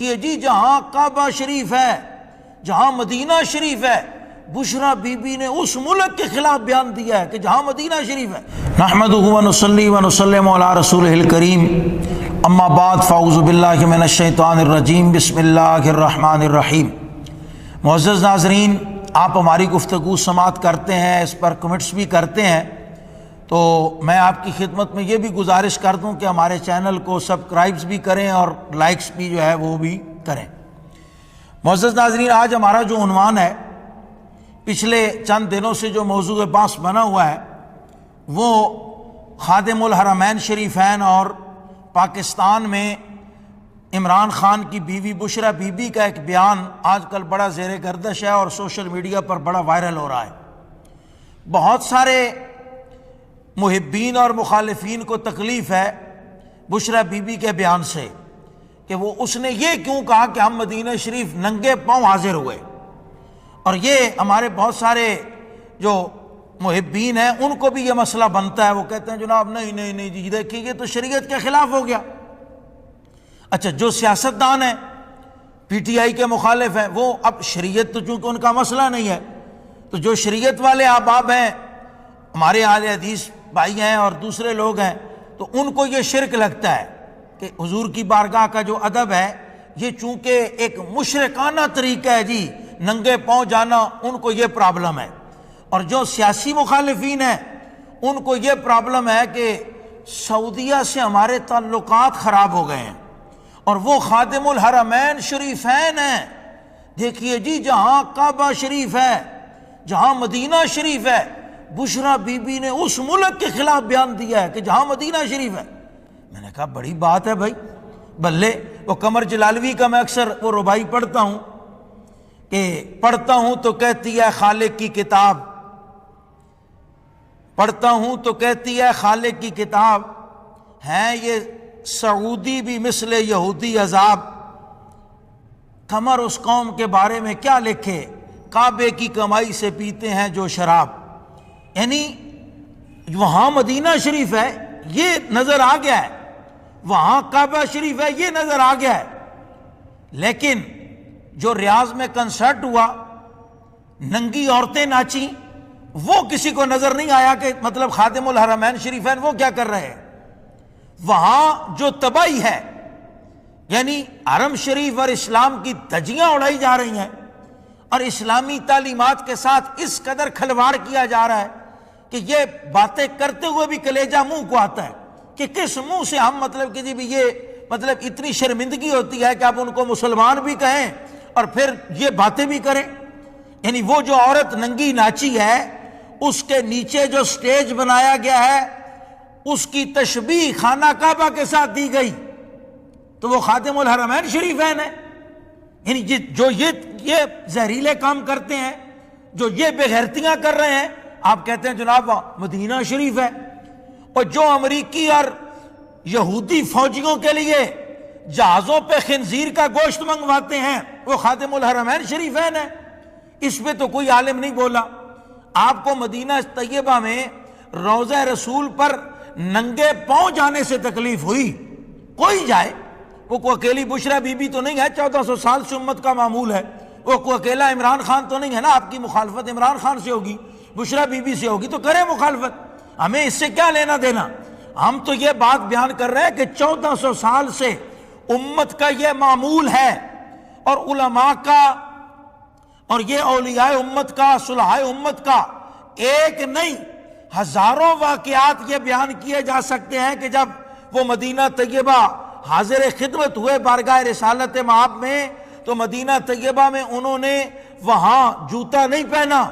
کہ جی جہاں کعبہ شریف ہے، جہاں مدینہ شریف ہے، بشرا بی بی نے اس ملک کے خلاف بیان دیا ہے کہ جہاں مدینہ شریف ہے۔ نحمدہ ونصلی ونسلم علی رسولہ الکریم، اما بعد فاعوذ باللہ من الشیطان الرجیم، بسم اللہ الرحمن الرحیم۔ معزز ناظرین، آپ ہماری گفتگو سماعت کرتے ہیں، اس پر کمنٹس بھی کرتے ہیں، تو میں آپ کی خدمت میں یہ بھی گزارش کر دوں کہ ہمارے چینل کو سبسکرائبز بھی کریں اور لائکس بھی جو ہے وہ بھی کریں۔ معزز ناظرین، آج ہمارا جو عنوان ہے، پچھلے چند دنوں سے جو موضوع بحث بنا ہوا ہے وہ خادم الحرمین شریفین اور پاکستان میں عمران خان کی بیوی بشرا بی بی کا ایک بیان آج کل بڑا زیر گردش ہے اور سوشل میڈیا پر بڑا وائرل ہو رہا ہے۔ بہت سارے محبین اور مخالفین کو تکلیف ہے بشرا بی بی کے بیان سے کہ وہ اس نے یہ کیوں کہا کہ ہم مدینہ شریف ننگے پاؤں حاضر ہوئے، اور یہ ہمارے بہت سارے جو محبین ہیں ان کو بھی یہ مسئلہ بنتا ہے۔ وہ کہتے ہیں جناب نہیں جی دیکھیے یہ تو شریعت کے خلاف ہو گیا۔ اچھا، جو سیاستدان ہیں، پی ٹی آئی کے مخالف ہیں، وہ اب شریعت تو چونکہ ان کا مسئلہ نہیں ہے، تو جو شریعت والے احباب ہیں، ہمارے اہل حدیث بھائی ہیں اور دوسرے لوگ ہیں، تو ان کو یہ شرک لگتا ہے کہ حضور کی بارگاہ کا جو ادب ہے یہ چونکہ ایک مشرکانہ طریقہ ہے جی ننگے پاؤں جانا، ان کو یہ پرابلم ہے۔ اور جو سیاسی مخالفین ہیں ان کو یہ پرابلم ہے کہ سعودیہ سے ہمارے تعلقات خراب ہو گئے ہیں اور وہ خادم الحرمین شریفین ہیں۔ دیکھیے جی جہاں کعبہ شریف ہے، جہاں مدینہ شریف ہے، بشرا بی بی نے اس ملک کے خلاف بیان دیا ہے کہ جہاں مدینہ شریف ہے۔ میں نے کہا بڑی بات ہے بھائی، بلے وہ قمر جلالوی کا میں اکثر وہ ربائی پڑھتا ہوں کہ پڑھتا ہوں تو کہتی ہے خالق کی کتاب، پڑھتا ہوں تو کہتی ہے خالق کی کتاب، ہیں یہ سعودی بھی مثل یہودی عذاب، قمر اس قوم کے بارے میں کیا لکھے، کعبے کی کمائی سے پیتے ہیں جو شراب۔ یعنی وہاں مدینہ شریف ہے یہ نظر آ گیا ہے، وہاں کعبہ شریف ہے یہ نظر آ گیا ہے، لیکن جو ریاض میں کنسرٹ ہوا، ننگی عورتیں ناچیں، وہ کسی کو نظر نہیں آیا کہ مطلب خادم الحرمین شریفین وہ کیا کر رہے ہیں۔ وہاں جو تباہی ہے، یعنی حرم شریف اور اسلام کی دھجیاں اڑائی جا رہی ہیں اور اسلامی تعلیمات کے ساتھ اس قدر کھلواڑ کیا جا رہا ہے کہ یہ باتیں کرتے ہوئے بھی کلیجہ منہ کو آتا ہے کہ کس منہ سے ہم مطلب کہ جی بھی یہ مطلب اتنی شرمندگی ہوتی ہے کہ آپ ان کو مسلمان بھی کہیں اور پھر یہ باتیں بھی کریں۔ یعنی وہ جو عورت ننگی ناچی ہے اس کے نیچے جو سٹیج بنایا گیا ہے اس کی تشبیہ خانہ کعبہ کے ساتھ دی گئی، تو وہ خادم الحرمین شریفین ہے۔ یعنی جو یہ زہریلے کام کرتے ہیں، جو یہ بے غیرتیاں کر رہے ہیں، آپ کہتے ہیں جناب مدینہ شریف ہے۔ اور جو امریکی اور یہودی فوجیوں کے لیے جہازوں پہ خنزیر کا گوشت منگواتے ہیں وہ خادم الحرمین شریفین ہیں۔ اس پہ تو کوئی عالم نہیں بولا۔ آپ کو مدینہ طیبہ میں روضہ رسول پر ننگے پاؤں جانے سے تکلیف ہوئی، کوئی جائے، وہ کوئی اکیلی بشرا بی بی تو نہیں ہے، 1400 سال سے امت کا معمول ہے، وہ کوئی اکیلا عمران خان تو نہیں ہے نا، آپ کی مخالفت عمران خان سے ہوگی، بشرا بی بی سے ہوگی تو کریں مخالفت، ہمیں اس سے کیا لینا دینا۔ ہم تو یہ بات بیان کر رہے ہیں کہ 1400 سال سے امت کا یہ معمول ہے، اور علماء کا اور یہ اولیاء امت کا، صلحاء امت کا ایک نہیں ہزاروں واقعات یہ بیان کیے جا سکتے ہیں کہ جب وہ مدینہ طیبہ حاضر خدمت ہوئے بارگاہ رسالت مآب میں، تو مدینہ طیبہ میں انہوں نے وہاں جوتا نہیں پہنا،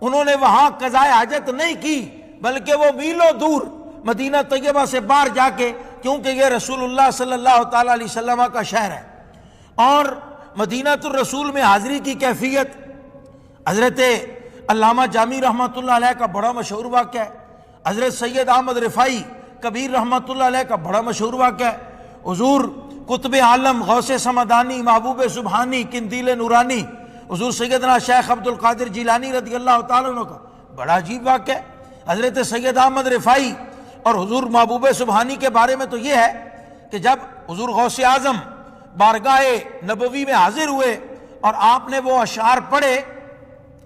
انہوں نے وہاں قضائے حاجت نہیں کی، بلکہ وہ میلوں دور مدینہ طیبہ سے باہر جا کے، کیونکہ یہ رسول اللہ صلی اللہ تعالیٰ علیہ وسلم کا شہر ہے، اور مدینہ الرسول میں حاضری کی کیفیت حضرت علامہ جامی رحمۃ اللہ علیہ کا بڑا مشہور واقعہ ہے، حضرت سید احمد رفاعی کبیر رحمۃ اللہ علیہ کا بڑا مشہور واقعہ ہے، حضور قطب عالم غوث سمدانی محبوب سبحانی قندیل نورانی حضور سیدنا شیخ عبد القادر جیلانی رضی اللہ تعالیٰ عنہ کا بڑا عجیب واقعہ ہے۔ حضرت سید احمد رفاعی اور حضور محبوب سبحانی کے بارے میں تو یہ ہے کہ جب حضور غوث اعظم بارگاہ نبوی میں حاضر ہوئے اور آپ نے وہ اشعار پڑھے،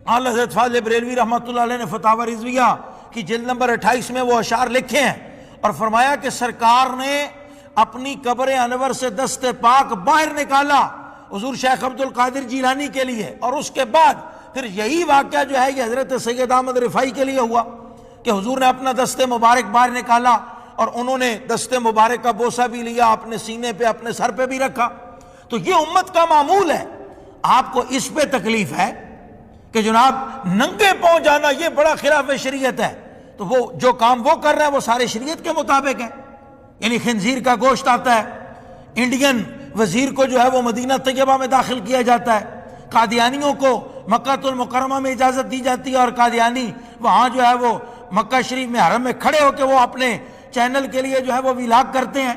اعلیٰ حضرت فاضل بریلوی رحمۃ اللہ علیہ نے فتاوی رضویہ کی جلد نمبر 28 میں وہ اشعار لکھے ہیں، اور فرمایا کہ سرکار نے اپنی قبر انور سے دست پاک باہر نکالا حضور شیخ عبد القادر جیلانی کے لیے، اور اس کے بعد پھر یہی واقعہ جو ہے یہ حضرت سید احمد رفاعی کے لیے ہوا کہ حضور نے اپنا دست مبارک باہر نکالا اور انہوں نے دست مبارک کا بوسہ بھی لیا، اپنے سینے پہ اپنے سر پہ بھی رکھا۔ تو یہ امت کا معمول ہے۔ آپ کو اس پہ تکلیف ہے کہ جناب ننگے پاؤں جانا یہ بڑا خلاف شریعت ہے، تو وہ جو کام وہ کر رہے ہیں وہ سارے شریعت کے مطابق ہے۔ یعنی خنزیر کا گوشت آتا ہے، انڈین وزیر کو جو ہے وہ مدینہ طیبہ میں داخل کیا جاتا ہے، قادیانیوں کو مکہ المکرمہ میں اجازت دی جاتی ہے، اور قادیانی وہاں جو ہے وہ مکہ شریف میں حرم میں کھڑے ہو کے وہ اپنے چینل کے لیے جو ہے وہ ولاگ کرتے ہیں۔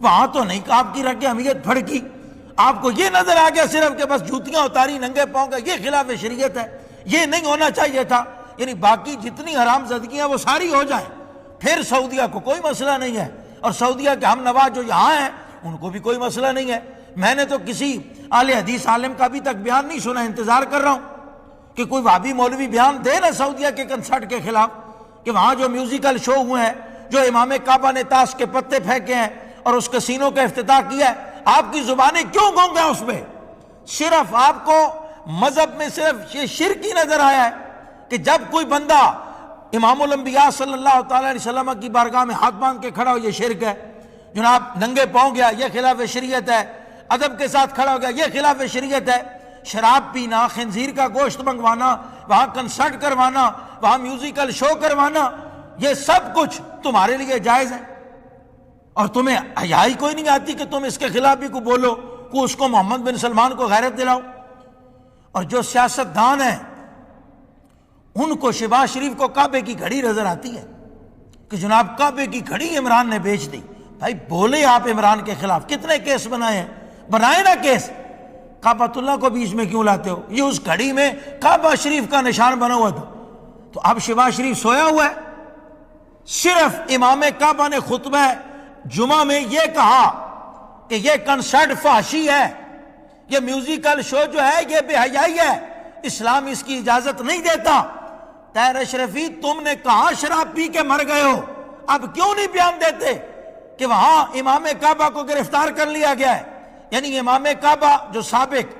وہاں تو نہیں کہ آپ کی رگ حمیت پھڑکی، آپ کو یہ نظر آ گیا صرف کہ بس جوتیاں اتاری ننگے پاؤں کا، یہ خلاف شریعت ہے، یہ نہیں ہونا چاہیے تھا۔ یعنی باقی جتنی حرام زدگیاں وہ ساری ہو جائیں، پھر سعودیہ کو کوئی مسئلہ نہیں ہے، اور سعودیہ کے ہم نوا جو یہاں ہیں ان کو بھی کوئی مسئلہ نہیں ہے۔ میں نے تو کسی اہل حدیث عالم کا ابھی تک بیان نہیں سنا، انتظار کر رہا ہوں کہ کوئی وہابی مولوی بیان دے نا سعودیہ کے کنسرٹ کے خلاف، کہ وہاں جو میوزیکل شو ہوئے ہیں، جو امام کعبہ نے تاش کے پتے پھینکے ہیں اور اس کسینوں کا افتتاح کیا ہے، آپ کی زبانیں کیوں گونگ ہیں اس پہ؟ صرف آپ کو مذہب میں صرف یہ شرک ہی نظر آیا ہے کہ جب کوئی بندہ امام الانبیاء صلی اللہ تعالی علیہ وسلم کی بارگاہ میں ہاتھ باندھ کے کھڑا ہو یہ شرک ہے، جناب ننگے پاؤں گیا یہ خلاف شریعت ہے، ادب کے ساتھ کھڑا ہو گیا یہ خلاف شریعت ہے، شراب پینا، خنزیر کا گوشت منگوانا، وہاں کنسرٹ کروانا، وہاں میوزیکل شو کروانا، یہ سب کچھ تمہارے لیے جائز ہے، اور تمہیں حیا ہی کوئی نہیں آتی کہ تم اس کے خلاف بھی کو بولو، کو اس کو محمد بن سلمان کو غیرت دلاؤ۔ اور جو سیاستدان ہیں ان کو شہباز شریف کو کعبے کی گھڑی نظر آتی ہے کہ جناب کعبے کی گھڑی عمران نے بیچ دی۔ بھائی بولے آپ عمران کے خلاف، کتنے کیس بنائے ہیں، بنائے نا کیس، کعبۃ اللہ کو بیچ میں کیوں لاتے ہو؟ یہ اس گھڑی میں کعبہ شریف کا نشان بنا ہوا تھا، تو اب شہباز شریف سویا ہوا ہے۔ صرف امام کعبہ نے خطبہ جمعہ میں یہ کہا کہ یہ کنسرٹ فحشی ہے، یہ میوزیکل شو جو ہے یہ بے حیائی ہے، اسلام اس کی اجازت نہیں دیتا۔ طاہر اشرفی تم نے کہاں شراب پی کے مر گئے ہو، اب کیوں نہیں بیان دیتے کہ وہاں امام کعبہ کو گرفتار کر لیا گیا ہے؟ یعنی امام کعبہ جو سابق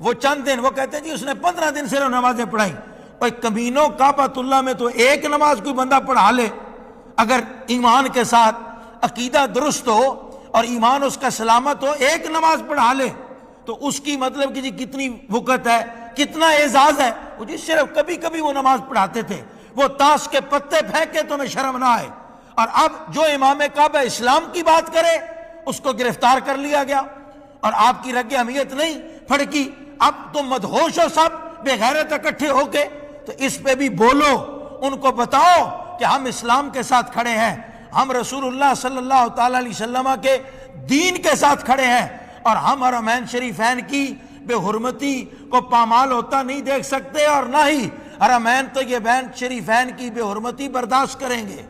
وہ چند دن، وہ کہتے ہیں جی اس نے 15 دن صرف نمازیں پڑھائیں، اور کمینوں کعبۃ اللہ میں تو ایک نماز کوئی بندہ پڑھا لے اگر ایمان کے ساتھ عقیدہ درست ہو اور ایمان اس کا سلامت ہو، ایک نماز پڑھا لے تو اس کی مطلب کہ جی کتنی وقت ہے، کتنا اعزاز ہے۔ وہ جی صرف کبھی کبھی وہ نماز پڑھاتے تھے، وہ تاش کے پتے پھینکے تو میں شرم نہ آئے، اور اب جو امام کعبہ اسلام کی بات کرے اس کو گرفتار کر لیا گیا اور آپ کی رگ حمیت نہیں پھڑکی۔ اب تم مدہوش ہو سب بے غیرت اکٹھے ہو کے، تو اس پہ بھی بولو، ان کو بتاؤ کہ ہم اسلام کے ساتھ کھڑے ہیں، ہم رسول اللہ صلی اللہ تعالی علیہ وسلم کے دین کے ساتھ کھڑے ہیں، اور ہم حرمین شریفین کی بے حرمتی کو پامال ہوتا نہیں دیکھ سکتے، اور نہ ہی حرمین طیبین شریفین کی بے حرمتی برداشت کریں گے۔